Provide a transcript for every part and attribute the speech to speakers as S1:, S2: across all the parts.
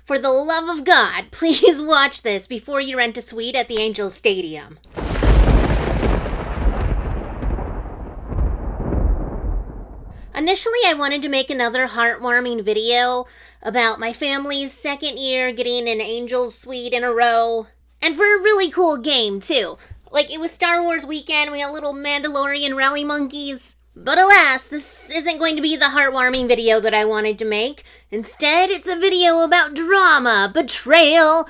S1: For the love of God, please watch this before you rent a suite at the Angels Stadium. Initially, I wanted to make another heartwarming video about my family's second year getting an Angels suite in a row. And for a really cool game, too. Like, it was Star Wars weekend, we got little Mandalorian rally monkeys. But alas, this isn't going to be the heartwarming video that I wanted to make. Instead, it's a video about drama, betrayal,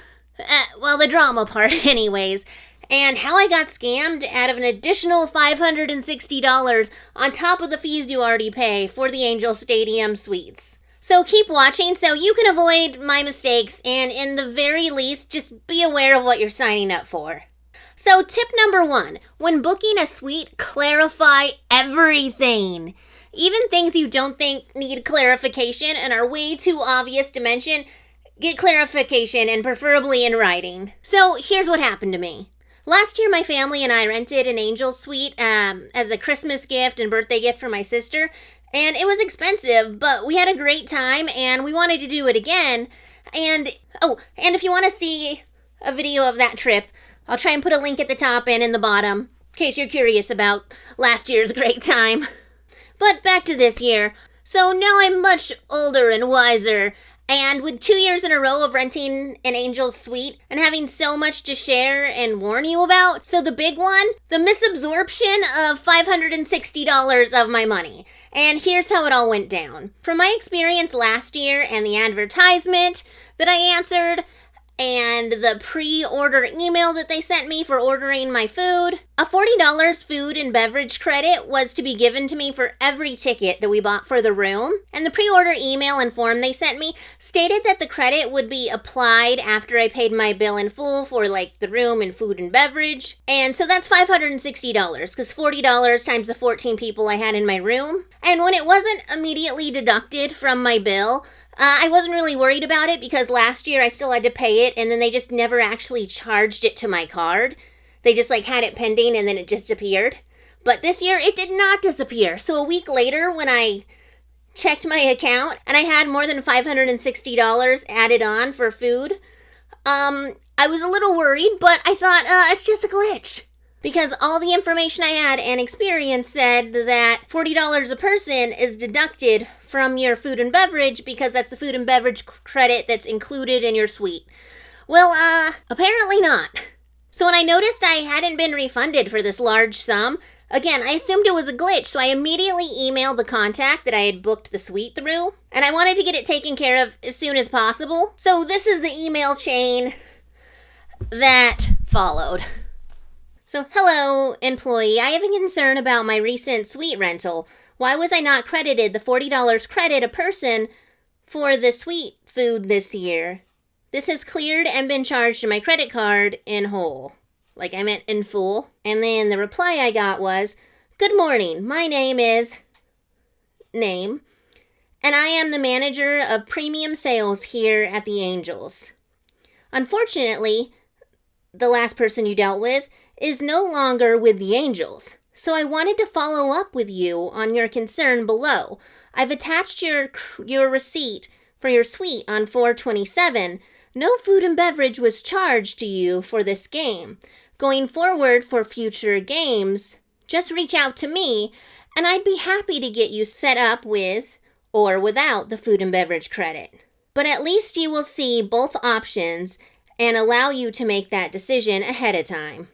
S1: well, the drama part anyways, and how I got scammed out of an additional $560 on top of the fees you already pay for the Angel Stadium suites. So keep watching so you can avoid my mistakes and, in the very least, just be aware of what you're signing up for. So tip number 1, when booking a suite, clarify everything. Even things you don't think need clarification and are way too obvious to mention, get clarification and preferably in writing. So here's what happened to me. Last year, my family and I rented an Angel suite as a Christmas gift and birthday gift for my sister, and it was expensive, but we had a great time and we wanted to do it again. And if you want to see a video of that trip, I'll try and put a link at the top and in the bottom, in case you're curious about last year's great time. But back to this year. So now I'm much older and wiser, and with 2 years in a row of renting an Angels suite and having so much to share and warn you about, so the big one, the misabsorption of $560 of my money. And here's how it all went down. From my experience last year and the advertisement that I answered, and the pre-order email that they sent me for ordering my food, a $40 food and beverage credit was to be given to me for every ticket that we bought for the room. And the pre-order email and form they sent me stated that the credit would be applied after I paid my bill in full for like the room and food and beverage. And so that's $560, because $40 times the 14 people I had in my room. And when it wasn't immediately deducted from my bill, I wasn't really worried about it because last year I still had to pay it, and then they just never actually charged it to my card. They just had it pending and then it disappeared. But this year it did not disappear. So a week later when I checked my account and I had more than $560 added on for food, I was a little worried, but I thought, it's just a glitch. Because all the information I had and experience said that $40 a person is deducted from your food and beverage because that's the food and beverage credit that's included in your suite. Well, apparently not. So when I noticed I hadn't been refunded for this large sum, again, I assumed it was a glitch, so I immediately emailed the contact that I had booked the suite through, and I wanted to get it taken care of as soon as possible. So this is the email chain that followed. So, hello, employee. I have a concern about my recent suite rental. Why was I not credited the $40 credit a person for the suite food this year? This has cleared and been charged to my credit card in whole. Like I meant in full. And then the reply I got was, "Good morning. My name is name, and I am the manager of premium sales here at the Angels. Unfortunately, the last person you dealt with is no longer with the Angels. So I wanted to follow up with you on your concern below. I've attached your receipt for your suite on 4/27. No food and beverage was charged to you for this game. Going forward for future games, just reach out to me and I'd be happy to get you set up with or without the food and beverage credit. But at least you will see both options and allow you to make that decision ahead of time."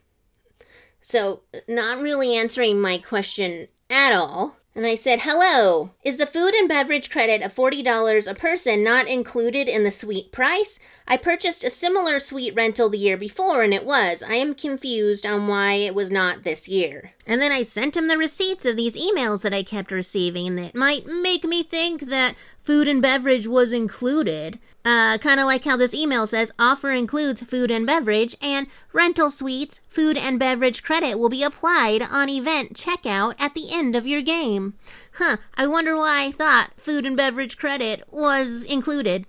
S1: So, not really answering my question at all. And I said, "Hello, is the food and beverage credit of $40 a person not included in the suite price? I purchased a similar suite rental the year before and it was. I am confused on why it was not this year." And then I sent him the receipts of these emails that I kept receiving that might make me think that food and beverage was included. Kind of like how this email says, offer includes food and beverage, and rental suites, food and beverage credit will be applied on event checkout at the end of your game. I wonder why I thought food and beverage credit was included.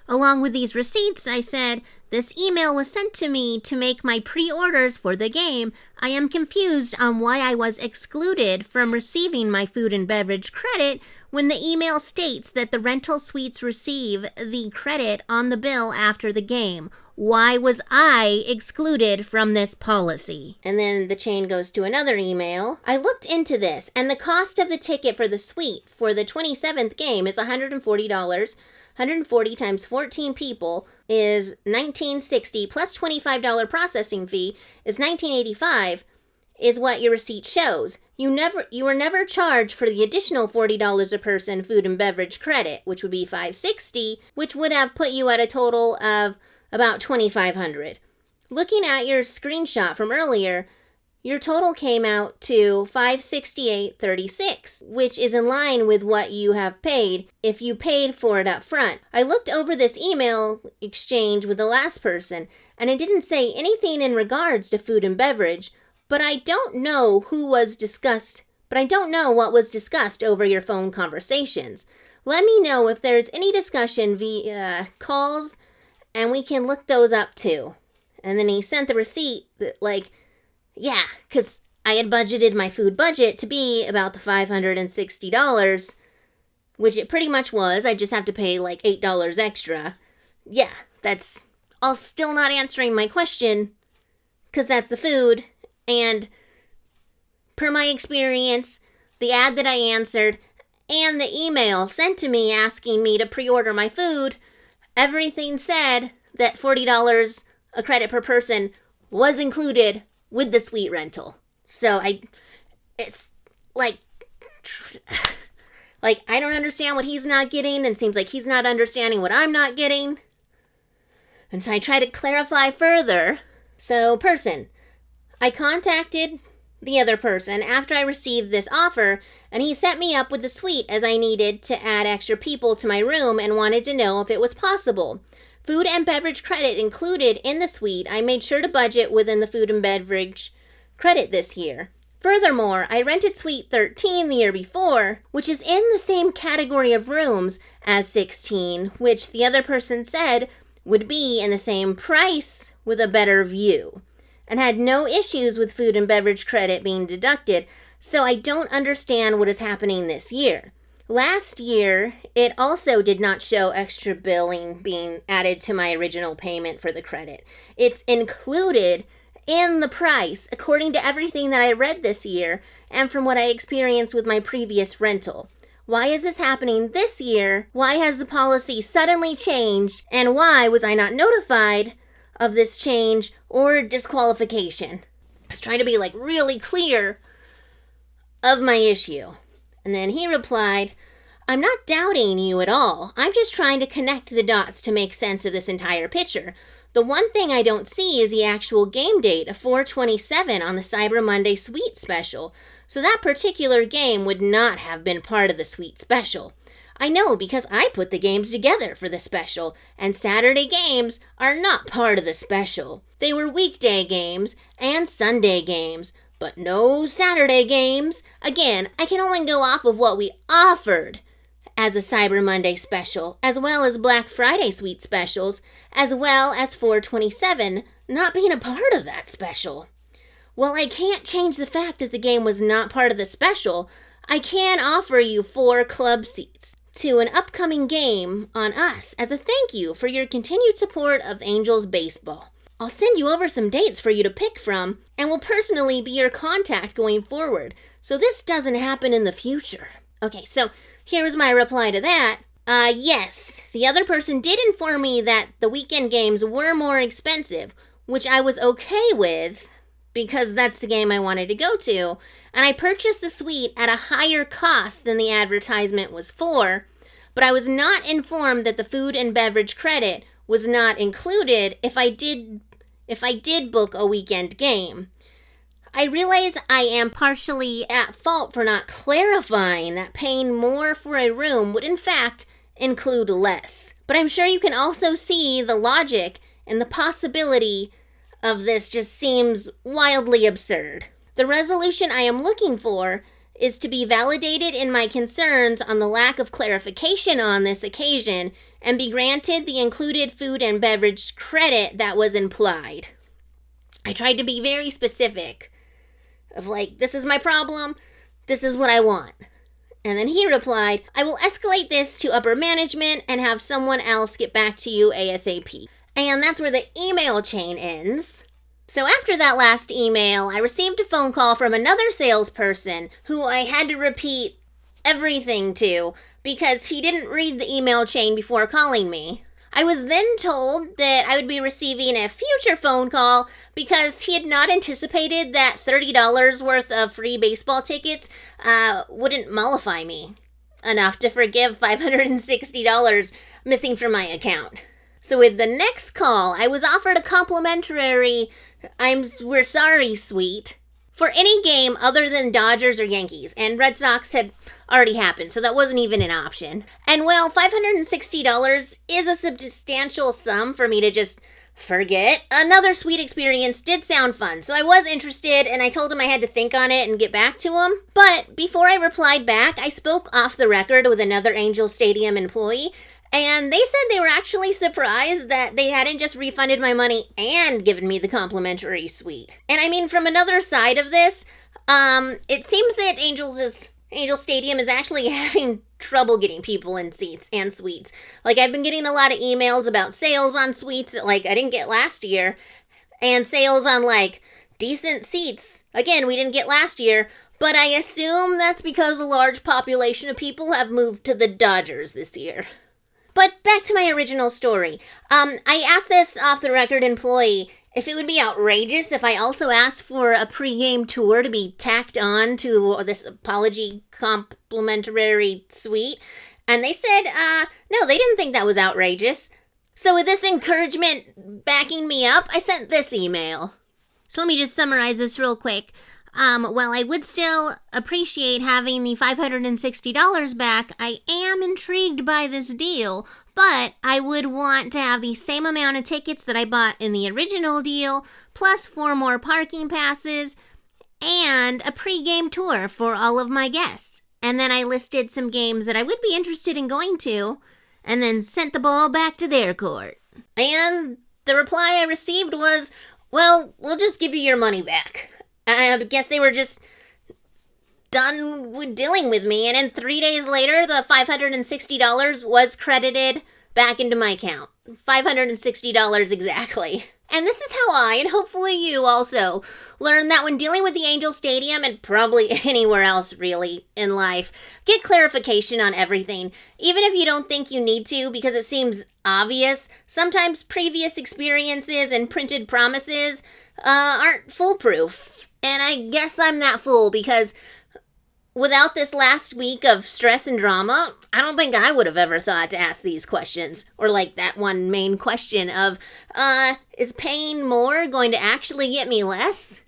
S1: Along with these receipts, I said, "This email was sent to me to make my pre-orders for the game. I am confused on why I was excluded from receiving my food and beverage credit when the email states that the rental suites receive the credit on the bill after the game. Why was I excluded from this policy?" And then the chain goes to another email. "I looked into this, and the cost of the ticket for the suite for the 27th game is $140. 140 times 14 people is $19.60 plus $25 processing fee is $19.85 is what your receipt shows. You were never charged for the additional $40 a person food and beverage credit, which would be $560, which would have put you at a total of about $2,500. Looking at your screenshot from earlier, your total came out to $568.36, which is in line with what you have paid if you paid for it up front. I looked over this email exchange with the last person, and it didn't say anything in regards to food and beverage, but I don't know what was discussed over your phone conversations. Let me know if there's any discussion via calls, and we can look those up too." And then he sent the receipt that, yeah, because I had budgeted my food budget to be about the $560, which it pretty much was. I just have to pay $8 extra. Yeah, that's all still not answering my question, because that's the food. And per my experience, the ad that I answered and the email sent to me asking me to pre-order my food, everything said that $40 a credit per person was included with the suite rental. So it's I don't understand what he's not getting, and it seems like he's not understanding what I'm not getting. And so I try to clarify further. So I contacted the other person after I received this offer, and he set me up with the suite as I needed to add extra people to my room and wanted to know if it was possible. Food and beverage credit included in the suite. I made sure to budget within the food and beverage credit this year. Furthermore, I rented Suite 13 the year before, which is in the same category of rooms as 16, which the other person said would be in the same price with a better view, and had no issues with food and beverage credit being deducted, so I don't understand what is happening this year. Last year, it also did not show extra billing being added to my original payment for the credit. It's included in the price, according to everything that I read this year and from what I experienced with my previous rental. Why is this happening this year? Why has the policy suddenly changed? And why was I not notified of this change or disqualification? I was trying to be really clear of my issue. And then he replied, "I'm not doubting you at all. I'm just trying to connect the dots to make sense of this entire picture. The one thing I don't see is the actual game date of 4/27 on the Cyber Monday Suite Special. So that particular game would not have been part of the Suite Special. I know because I put the games together for the special, and Saturday games are not part of the special. They were weekday games and Sunday games, but no Saturday games. Again, I can only go off of what we offered as a Cyber Monday special, as well as Black Friday Suite specials, as well as 4/27 not being a part of that special. Well, I can't change the fact that the game was not part of the special. I can offer you 4 club seats to an upcoming game on us as a thank you for your continued support of Angels Baseball. I'll send you over some dates for you to pick from, and will personally be your contact going forward, so this doesn't happen in the future." Okay, so here's my reply to that. Yes, the other person did inform me that the weekend games were more expensive, which I was okay with because that's the game I wanted to go to, and I purchased the suite at a higher cost than the advertisement was for, but I was not informed that the food and beverage credit was not included if I did book a weekend game. I realize I am partially at fault for not clarifying that paying more for a room would in fact include less. But I'm sure you can also see the logic and the possibility of this just seems wildly absurd. The resolution I am looking for is to be validated in my concerns on the lack of clarification on this occasion and be granted the included food and beverage credit that was implied. I tried to be very specific of like, this is my problem, this is what I want. And then he replied, I will escalate this to upper management and have someone else get back to you ASAP. And that's where the email chain ends. So after that last email, I received a phone call from another salesperson who I had to repeat everything to because he didn't read the email chain before calling me. I was then told that I would be receiving a future phone call because he had not anticipated that $30 worth of free baseball tickets wouldn't mollify me enough to forgive $560 missing from my account. So with the next call, I was offered a complimentary we're sorry suite for any game other than Dodgers or Yankees, and Red Sox had already happened, so that wasn't even an option. And well, $560 is a substantial sum for me to just forget. Another sweet experience did sound fun, so I was interested, and I told him I had to think on it and get back to him. But before I replied back, I spoke off the record with another Angel Stadium employee, and they said they were actually surprised that they hadn't just refunded my money and given me the complimentary suite. And I mean, from another side of this, it seems that Angel Stadium is actually having trouble getting people in seats and suites. Like, I've been getting a lot of emails about sales on suites like I didn't get last year, and sales on like decent seats, again, we didn't get last year. But I assume that's because a large population of people have moved to the Dodgers this year. But back to my original story. I asked this off-the-record employee if it would be outrageous if I also asked for a pre-game tour to be tacked on to this apology complimentary suite. And they said, no, they didn't think that was outrageous. So with this encouragement backing me up, I sent this email. So let me just summarize this real quick. While I would still appreciate having the $560 back, I am intrigued by this deal, but I would want to have the same amount of tickets that I bought in the original deal, plus 4 more parking passes, and a pre-game tour for all of my guests. And then I listed some games that I would be interested in going to, and then sent the ball back to their court. And the reply I received was, well, we'll just give you your money back. I guess they were just done with dealing with me, and then 3 days later, the $560 was credited back into my account. $560 exactly. And this is how I, and hopefully you also, learned that when dealing with the Angel Stadium, and probably anywhere else really in life, get clarification on everything. Even if you don't think you need to because it seems obvious, sometimes previous experiences and printed promises aren't foolproof. And I guess I'm that fool because without this last week of stress and drama, I don't think I would have ever thought to ask these questions. Or like that one main question of, is paying more going to actually get me less?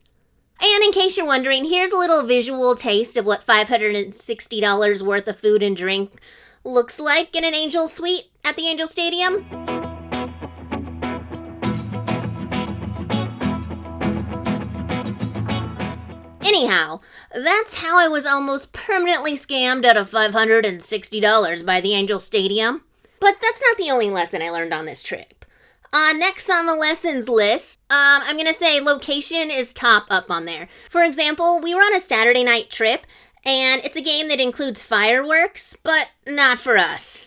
S1: And in case you're wondering, here's a little visual taste of what $560 worth of food and drink looks like in an Angel suite at the Angel Stadium. Anyhow, that's how I was almost permanently scammed out of $560 by the Angel Stadium. But that's not the only lesson I learned on this trip. Next on the lessons list, I'm going to say location is top up on there. For example, we were on a Saturday night trip, and it's a game that includes fireworks, but not for us.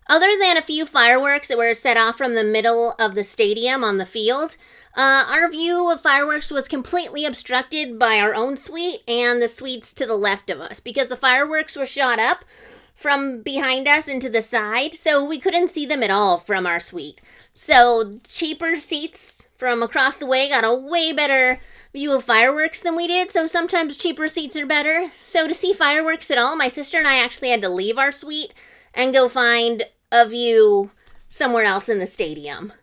S1: Other than a few fireworks that were set off from the middle of the stadium on the field, our view of fireworks was completely obstructed by our own suite and the suites to the left of us because the fireworks were shot up from behind us and to the side, so we couldn't see them at all from our suite. So cheaper seats from across the way got a way better view of fireworks than we did, so sometimes cheaper seats are better. So to see fireworks at all, my sister and I actually had to leave our suite and go find a view somewhere else in the stadium.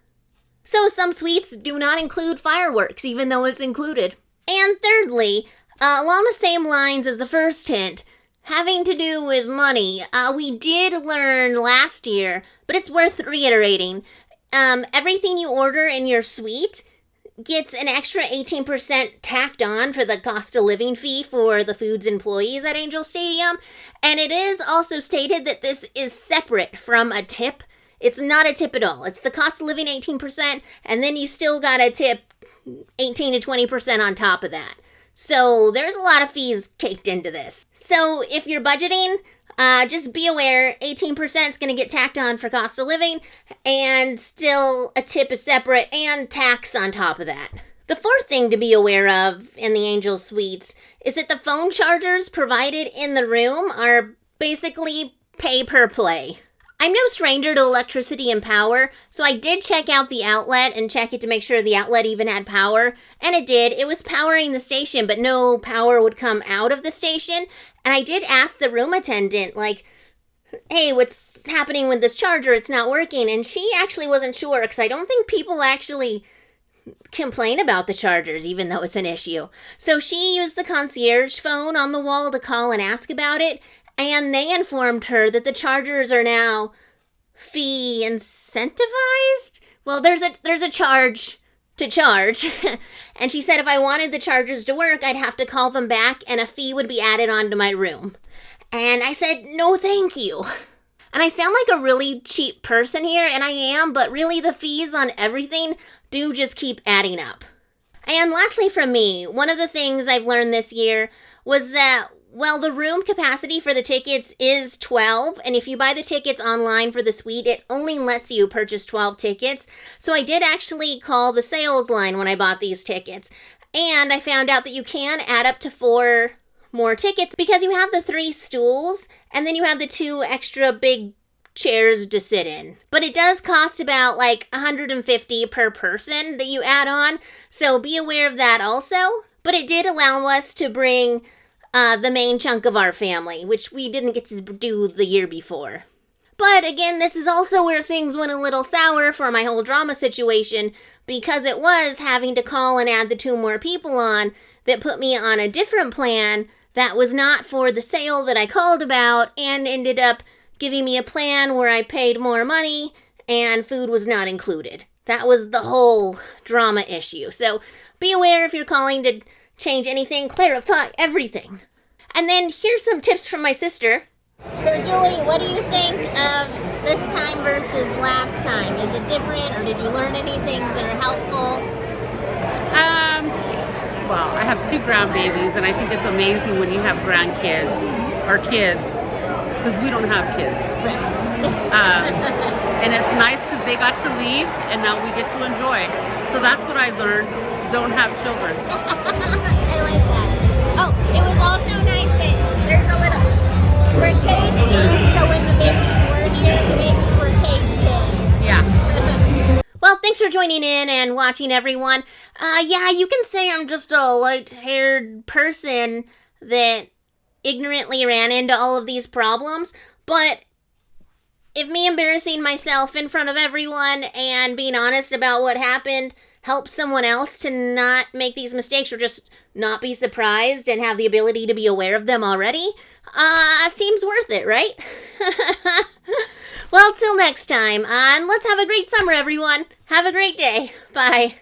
S1: So some suites do not include fireworks, even though it's included. And thirdly, along the same lines as the first hint, having to do with money, we did learn last year, but it's worth reiterating. Everything you order in your suite gets an extra 18% tacked on for the cost of living fee for the foods employees at Angel Stadium. And it is also stated that this is separate from a tip It's not a tip at all. It's the cost of living 18%, and then you still got to tip 18 to 20% on top of that. So there's a lot of fees caked into this. So if you're budgeting, just be aware 18% is going to get tacked on for cost of living, and still a tip is separate and tax on top of that. The fourth thing to be aware of in the Angel Suites is that the phone chargers provided in the room are basically pay per play. I'm no stranger to electricity and power, so I did check out the outlet and check it to make sure the outlet even had power, and it did. It was powering the station, but no power would come out of the station, and I did ask the room attendant, like, hey, what's happening with this charger? It's not working, and she actually wasn't sure, because I don't think people actually complain about the chargers, even though it's an issue. So she used the concierge phone on the wall to call and ask about it, and they informed her that the chargers are now fee incentivized. Well, there's a charge to charge. And she said if I wanted the chargers to work, I'd have to call them back and a fee would be added onto my room. And I said, no, thank you. And I sound like a really cheap person here, and I am, but really the fees on everything do just keep adding up. And lastly from me, one of the things I've learned this year was that, well, the room capacity for the tickets is 12, and if you buy the tickets online for the suite, it only lets you purchase 12 tickets. So I did actually call the sales line when I bought these tickets, and I found out that you can add up to 4 more tickets because you have the 3 stools, and then you have the 2 extra big chairs to sit in. But it does cost about like $150 per person that you add on, so be aware of that also. But it did allow us to bring the main chunk of our family, which we didn't get to do the year before. But again, this is also where things went a little sour for my whole drama situation, because it was having to call and add the 2 more people on that put me on a different plan that was not for the sale that I called about, and ended up giving me a plan where I paid more money and food was not included. That was the whole drama issue. So be aware if you're calling to change anything, clarify everything. And then here's some tips from my sister. So Julie, what do you think of this time versus last time? Is it different, or did you learn any things that are helpful?
S2: Well, I have 2 grandbabies, and I think it's amazing when you have grandkids or kids, because we don't have kids.
S1: Right.
S2: And it's nice because they got to leave, and now we get to enjoy. So that's what I learned. Don't have children.
S1: I like that. Oh, it was also nice that there's a little, we're caged in, so when the babies were here, the babies were caged in.
S2: Yeah.
S1: Well, thanks for joining in and watching, everyone. Yeah, you can say I'm just a light-haired person that ignorantly ran into all of these problems, but if me embarrassing myself in front of everyone and being honest about what happened helps someone else to not make these mistakes or just not be surprised and have the ability to be aware of them already, seems worth it, right? Well, till next time, and let's have a great summer, everyone. Have a great day. Bye.